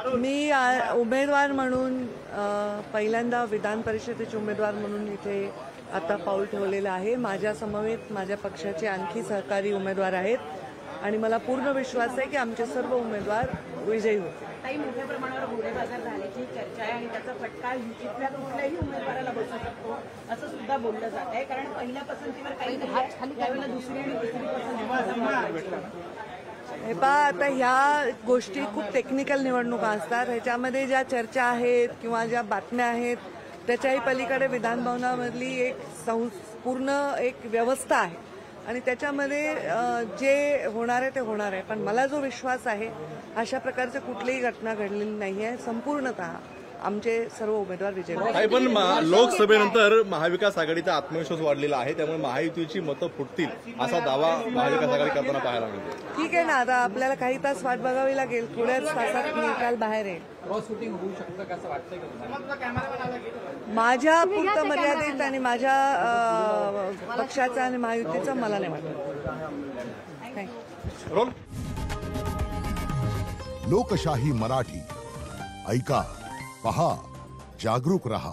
मी उमेदवार म्हणून पहिल्यांदा विधान परिषदेचे उमेदवार म्हणून इथे आता पाऊल ठेवलेलं आहे। माझ्या समवेत माझ्या पक्षाचे आणखी सहकारी उमेदवार आहेत आणि मला पूर्ण विश्वास आहे की आमचे सर्व उमेदवार विजयी होतील। काही मोठ्या प्रमाणावर घोडेबाजार झाल्याची चर्चा आहे आणि त्याचा फटका युतीतल्या कुठल्याही उमेदवाराला बसू शकतो असं सुद्धा बोललं जात आहे। कारण पहिल्या पसंतीवर काही त्यावेळेला दुसरी आणि तिसरी पसंती हे पहा, आता ह्या गोष्टी खूप टेक्निकल निवडणुका असतात। ह्याच्यामध्ये ज्या चर्चा आहेत किंवा ज्या बातम्या आहेत त्याच्याही पलीकडे विधान भवनामधली एक पूर्ण एक व्यवस्था आहे आणि त्याच्यामध्ये जे होणार आहे ते होणार आहे। पण मला जो विश्वास आहे अशा प्रकारची कुठलीही घटना घडलेली नाही आहे। संपूर्णतः आमचे सर्व उमेदवार विजयी होतील। पण लोकसभेनंतर महाविकास आघाडीचा आत्मविश्वास वाढलेला आहे, त्यामुळे महायुतीची मतं फुटतील असा दावा महाविकास आघाडी करताना पाहायला मिळतो। ठीक आहे ना, आता आपल्याला काही तास वाट बघावी लागेल, थोड्याच तासात निकाल बाहेर येईल। माझ्या पुरतं मर्यादित आणि माझ्या पक्षाचा आणि महायुतीचा मला नाही वाटत। लोकशाही मराठी ऐका, पहा, जागरूक रहा।